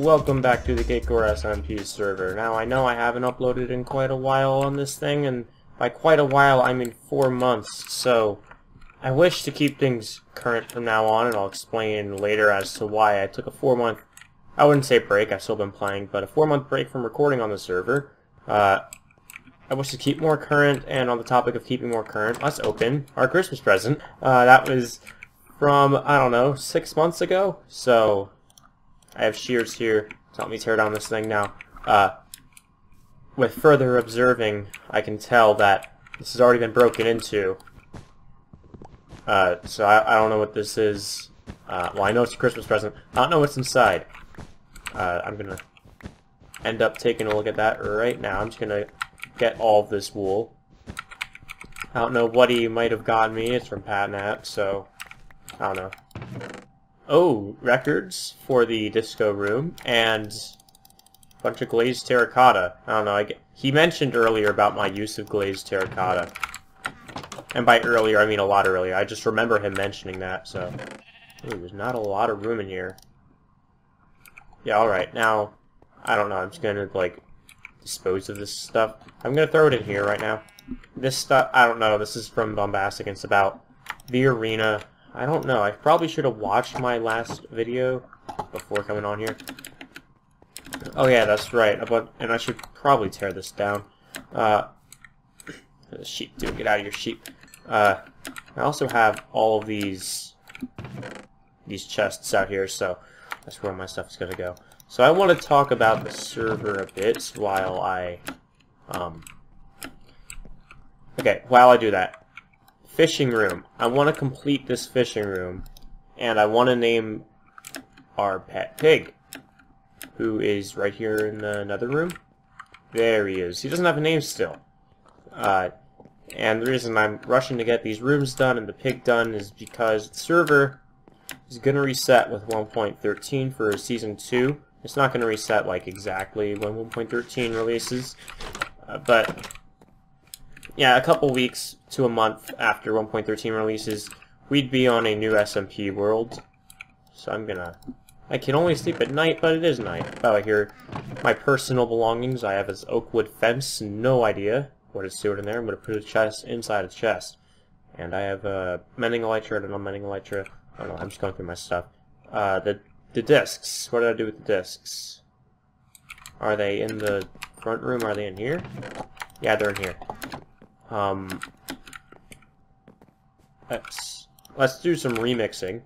welcome back to the Cakecore SMP server. Now, I know I haven't uploaded in quite a while on this thing, and by quite a while I mean 4 months, so I wish to keep things current from now on, and I'll explain later as to why I took a 4-month, I wouldn't say break, I've still been playing, but a 4-month break from recording on the server. I wish to keep more current, and on the topic of keeping more current, let's open our Christmas present. That was from, I don't know, 6 months ago, so I have shears here to help me tear down this thing now. With further observing, I can tell that this has already been broken into. So I don't know what this is. Well, I know it's a Christmas present. I don't know what's inside. I'm gonna end up taking a look at that right now. I'm just gonna get all of this wool. I don't know what he might have gotten me. It's from Patnat, so I don't know. Oh, records for the disco room, and a bunch of glazed terracotta. I don't know, he mentioned earlier about my use of glazed terracotta. And by earlier, I mean a lot earlier. I just remember him mentioning that, so... Ooh, there's not a lot of room in here. Yeah, alright, now, I don't know, I'm just gonna, like, dispose of this stuff. I'm gonna throw it in here right now. This stuff, I don't know, this is from Bombastic, and it's about the arena. I don't know, I probably should have watched my last video before coming on here. Oh yeah, that's right, and I should probably tear this down. Sheep, dude, get out of your sheep. I also have all of these chests out here, so that's where my stuff is gonna go. So I want to talk about the server a bit while I, okay, while I do that. Fishing room. I want to complete this fishing room, and I want to name our pet pig, who is right here in the nether room. There he is. He doesn't have a name still. And the reason I'm rushing to get these rooms done and the pig done is because the server is going to reset with 1.13 for Season 2. It's not going to reset like exactly when 1.13 releases, but yeah, a couple weeks to a month after 1.13 releases, we'd be on a new SMP world. So I can only sleep at night, but it is night. Oh, here, my personal belongings. I have this oak wood fence, no idea what is stored in there. I'm going to put a chest inside a chest. And I have a mending elytra and a mending elytra. I don't know, I'm just going through my stuff. The discs. What did I do with the discs? Are they in the front room? Are they in here? Yeah, they're in here. Let's do some remixing.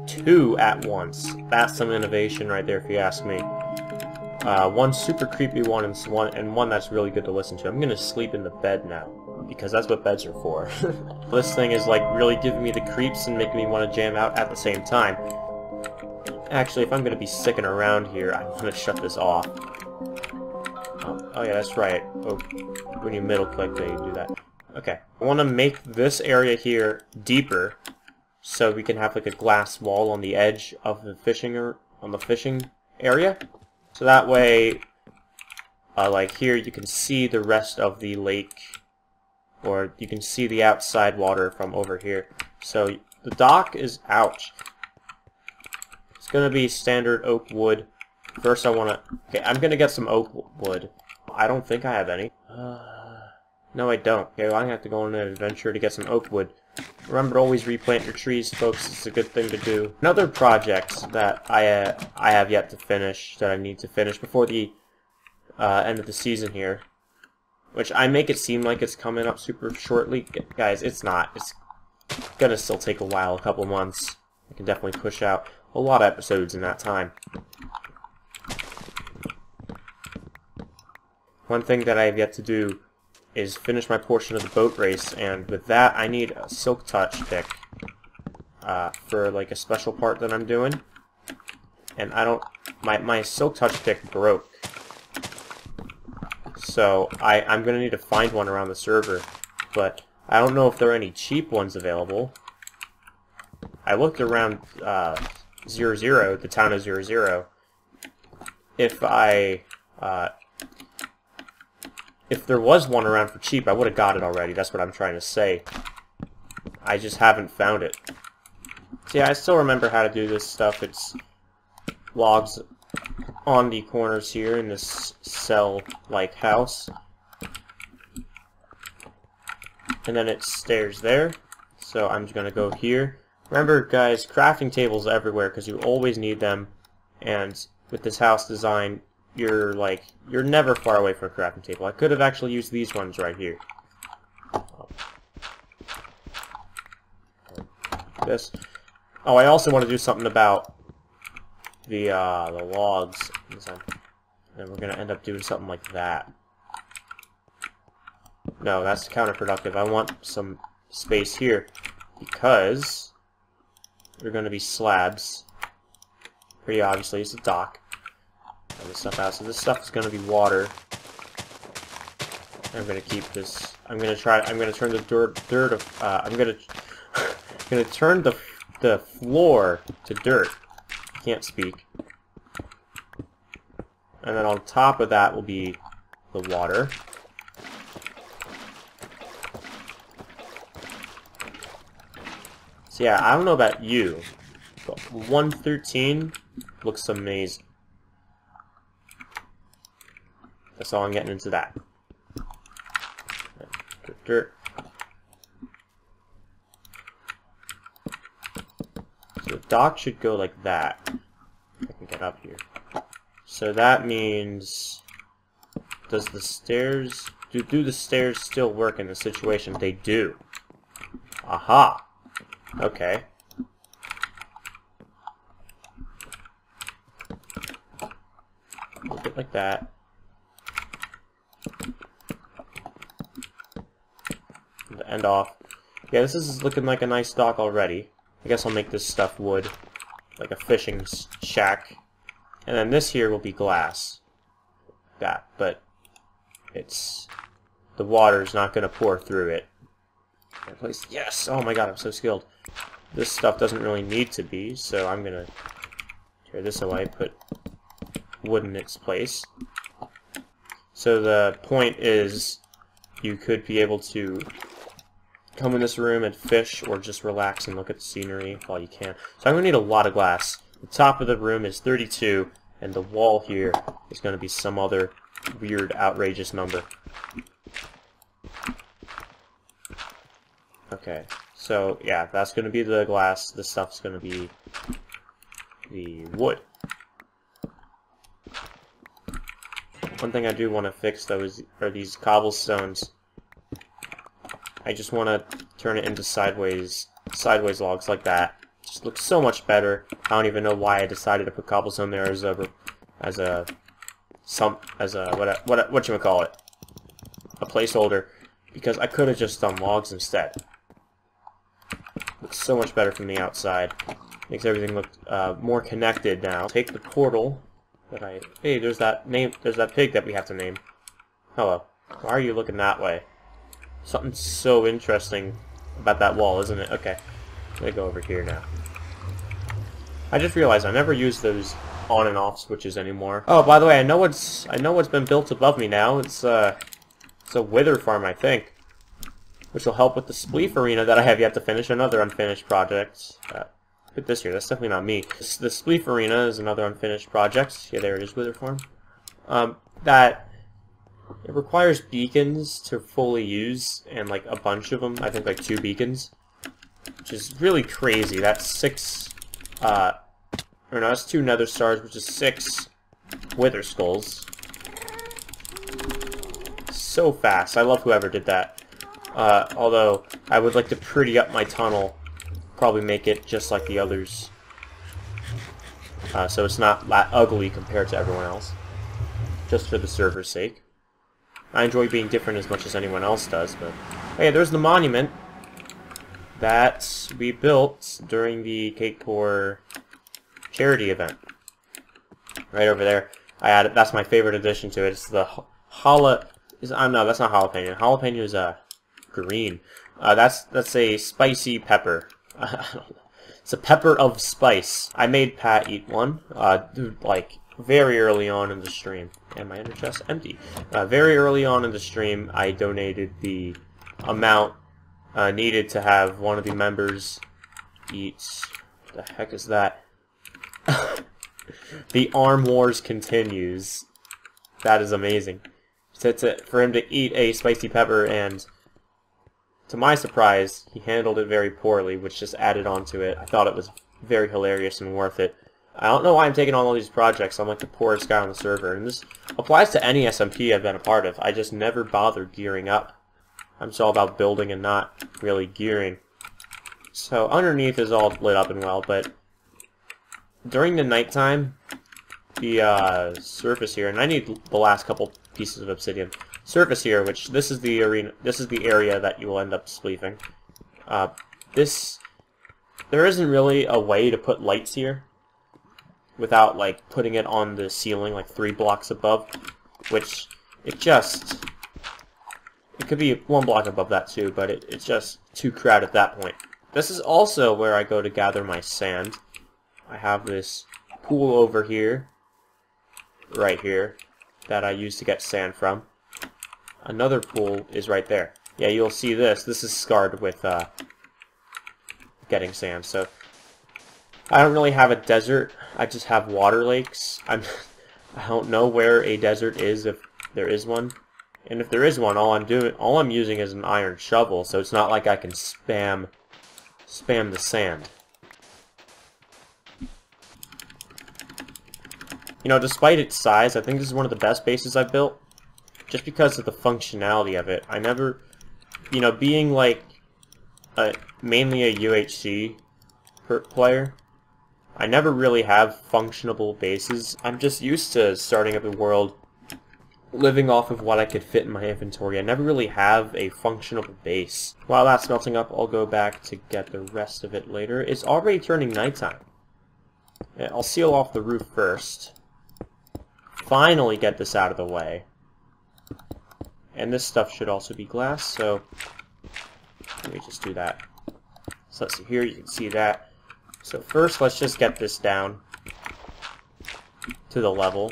2 at once. That's some innovation right there, if you ask me. One super creepy one and one that's really good to listen to. I'm gonna sleep in the bed now, because that's what beds are for. This thing is like really giving me the creeps and making me want to jam out at the same time. Actually, if I'm gonna be sticking around here, I'm gonna shut this off. Oh yeah, that's right. Oh, when you middle click, they do that. Okay, I want to make this area here deeper, so we can have like a glass wall on the edge of the fishing area. So that way, like here, you can see the rest of the lake, or you can see the outside water from over here. So the dock is ouch. It's gonna be standard oak wood. First, okay, I'm gonna get some oak wood. I don't think I have any. No, I don't. Okay, well, I'm gonna have to go on an adventure to get some oak wood. Remember to always replant your trees, folks. It's a good thing to do. Another project that I have yet to finish, that I need to finish before the end of the season here, which I make it seem like it's coming up super shortly. Guys, it's not. It's gonna still take a while, a couple months. I can definitely push out a lot of episodes in that time. One thing that I have yet to do is finish my portion of the boat race, and with that I need a silk touch pick for like a special part that I'm doing. And I don't, my silk touch pick broke, so I'm gonna need to find one around the server, but I don't know if there are any cheap ones available. I looked around 00, the town of 00. If there was one around for cheap, I would have got it already. That's what I'm trying to say. I just haven't found it. So yeah, I still remember how to do this stuff. It's logs on the corners here in this cell-like house. And then it stairs there. So I'm just gonna go here. Remember, guys, crafting tables everywhere because you always need them. And with this house design, you're never far away from a crafting table. I could have actually used these ones right here. This. Oh, I also want to do something about the logs. And we're gonna end up doing something like that. No, that's counterproductive. I want some space here because they're going to be slabs. Pretty obviously, it's a dock. And this stuff out. So this stuff is going to be water. I'm going to keep this. I'm going to turn the I'm going to turn the floor to dirt. I can't speak. And then on top of that will be the water. So yeah, I don't know about you, but 113 looks amazing. That's all I'm getting into that. Dirt. So the dock should go like that. I can get up here. So that means, does the stairs, do the stairs still work in the situation? They do. Aha! Okay. A bit like that. And to end off. Yeah, this is looking like a nice dock already. I guess I'll make this stuff wood. Like a fishing shack. And then this here will be glass. That, but it's... the water's not going to pour through it. Yes! Oh my god, I'm so skilled. This stuff doesn't really need to be, so I'm gonna tear this away, put wood in its place. So the point is, you could be able to come in this room and fish, or just relax and look at the scenery while you can. So I'm gonna need a lot of glass. The top of the room is 32, and the wall here is gonna be some other weird, outrageous number. Okay, so yeah, that's going to be the glass. This stuff's going to be the wood. One thing I do want to fix though are these cobblestones. I just want to turn it into sideways logs like that. Just looks so much better. I don't even know why I decided to put cobblestone there as a whatchamacallit, a placeholder, because I could have just done logs instead. Looks so much better from the outside. Makes everything look more connected now. Take the portal that I... Hey, there's that pig that we have to name. Hello. Why are you looking that way? Something so interesting about that wall, isn't it? Okay. I'm gonna go over here now. I just realized I never use those on and off switches anymore. Oh, by the way, I know what's been built above me now. It's a wither farm, I think, which will help with the spleef arena that I have yet to finish. Another unfinished project. Put this here. That's definitely not me. The spleef arena is another unfinished project. Yeah, there it is, wither farm. That it requires beacons to fully use, and like a bunch of them. I think like 2 beacons, which is really crazy. That's 6. Or no, that's 2 nether stars, which is 6 wither skulls. So fast. I love whoever did that. Although I would like to pretty up my tunnel, probably make it just like the others, so it's not that ugly compared to everyone else. Just for the server's sake. I enjoy being different as much as anyone else does, but hey, there's the monument that we built during the Cakecore charity event. Right over there. I added. That's my favorite addition to it. It's the no, that's not jalapeno. Jalapeno is green. That's a spicy pepper. It's a pepper of spice. I made Pat eat one. Like very early on in the stream. And my inner chest empty. Very early on in the stream, I donated the amount needed to have one of the members eat. What the heck is that? The arm wars continues. That is amazing. So for him to eat a spicy pepper, and to my surprise, he handled it very poorly, which just added on to it. I thought it was very hilarious and worth it. I don't know why I'm taking on all these projects. I'm like the poorest guy on the server, and this applies to any SMP I've been a part of. I just never bother gearing up. I'm just all about building and not really gearing. So underneath is all lit up and well, but during the nighttime, the surface here, and I need the last couple pieces of obsidian. Surface here, which this is the arena, this is the area that you will end up sleeping. There isn't really a way to put lights here without like putting it on the ceiling like 3 blocks above, which it could be 1 block above that too, but it's just too crowded at that point. This is also where I go to gather my sand. I have this pool over here, right here, that I use to get sand from. Another pool is right there. Yeah, you'll see this. This is scarred with getting sand. So I don't really have a desert. I just have water lakes. I don't know where a desert is, if there is one. And if there is one, all I'm using is an iron shovel. So it's not like I can spam the sand. You know, despite its size, I think this is one of the best bases I've built. Just because of the functionality of it. I never, you know, being like mainly a UHC player, I never really have functionable bases. I'm just used to starting up the world living off of what I could fit in my inventory. I never really have a functional base. While that's melting up, I'll go back to get the rest of it later. It's already turning nighttime. I'll seal off the roof first. Finally get this out of the way. And this stuff should also be glass, so let me just do that. So let's see here, you can see that. So first, let's just get this down to the level.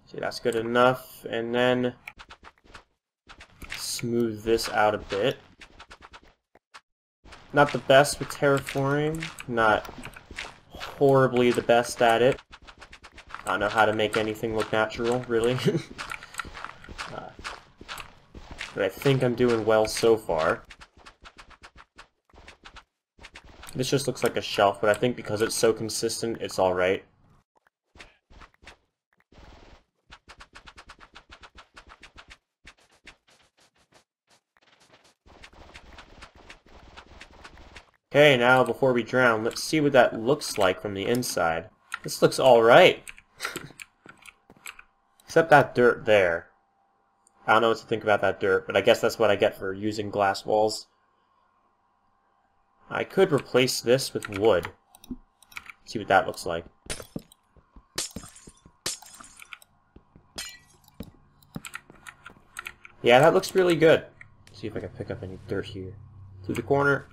See, that's good enough. And then smooth this out a bit. Not the best with terraforming, not horribly the best at it. I don't know how to make anything look natural, really. But I think I'm doing well so far. This just looks like a shelf, but I think because it's so consistent, it's alright. Okay, now before we drown, let's see what that looks like from the inside. This looks alright. Except that dirt there. I don't know what to think about that dirt, but I guess that's what I get for using glass walls. I could replace this with wood. See what that looks like. Yeah, that looks really good. See if I can pick up any dirt here. Through the corner.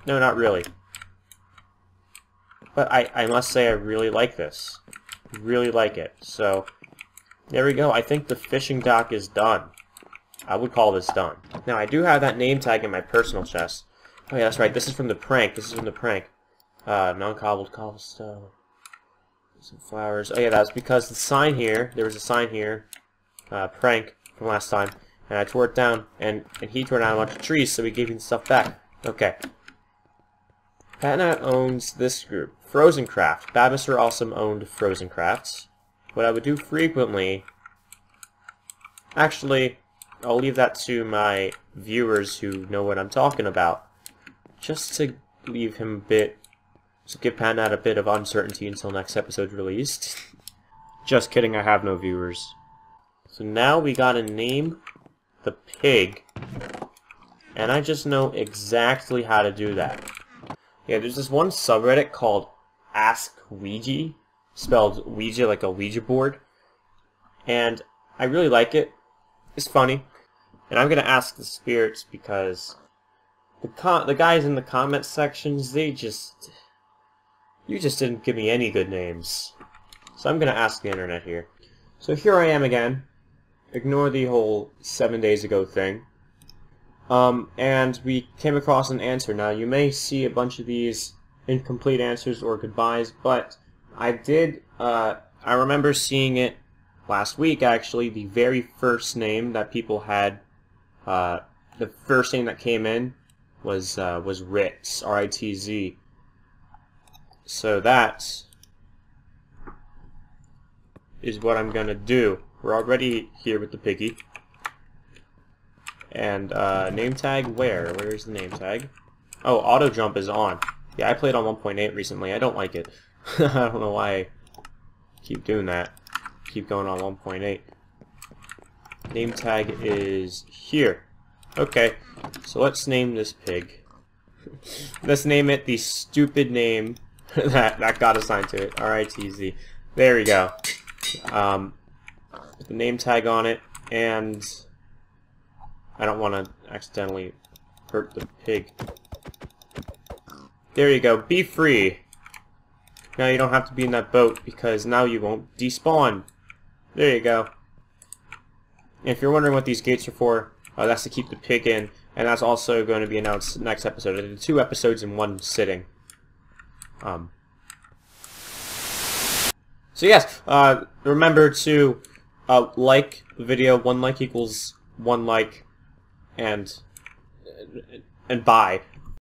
No, not really. But I must say I really like this. Really like it. So, there we go. I think the fishing dock is done. I would call this done. Now, I do have that name tag in my personal chest. Oh yeah, that's right. This is from the prank. This is from the prank. Non-cobbled cobblestone. Some flowers. Oh yeah, that's because the sign here, there was a sign here, prank from last time, and I tore it down, and he tore down a bunch of trees, so we gave him the stuff back. Okay. Patnat owns this group. Frozen Craft. Bad Mr. Awesome owned Frozen Crafts. What I would do frequently... Actually, I'll leave that to my viewers who know what I'm talking about. Just to leave him a bit... to give Patnat a bit of uncertainty until next episode's released. Just kidding, I have no viewers. So now we gotta name the pig. And I just know exactly how to do that. Yeah, there's this one subreddit called Ask Ouija, spelled Ouija like a Ouija board, and I really like it. It's funny, and I'm gonna ask the spirits because the guys in the comment sections, you just didn't give me any good names. So I'm gonna ask the internet here. So here I am again. Ignore the whole 7 days ago thing. and we came across an answer. Now, you may see a bunch of these incomplete answers or goodbyes, but I did, I remember seeing it last week, actually. The very first name that people had, the first name that came in was Ritz, R-I-T-Z. So that is what I'm gonna do. We're already here with the piggy. And name tag where? Where's the name tag? Oh, auto jump is on. Yeah, I played on 1.8 recently. I don't like it. I don't know why I keep doing that. Keep going on 1.8. Name tag is here. Okay, so let's name this pig. Let's name it the stupid name that got assigned to it. R-I-T-Z. There we go. Put the name tag on it, and I don't want to accidentally hurt the pig. There you go. Be free. Now you don't have to be in that boat because now you won't despawn. There you go. If you're wondering what these gates are for, that's to keep the pig in, and that's also going to be announced next episode. I did 2 episodes in one sitting. So yes, remember to like the video. 1 like equals 1 like, and buy.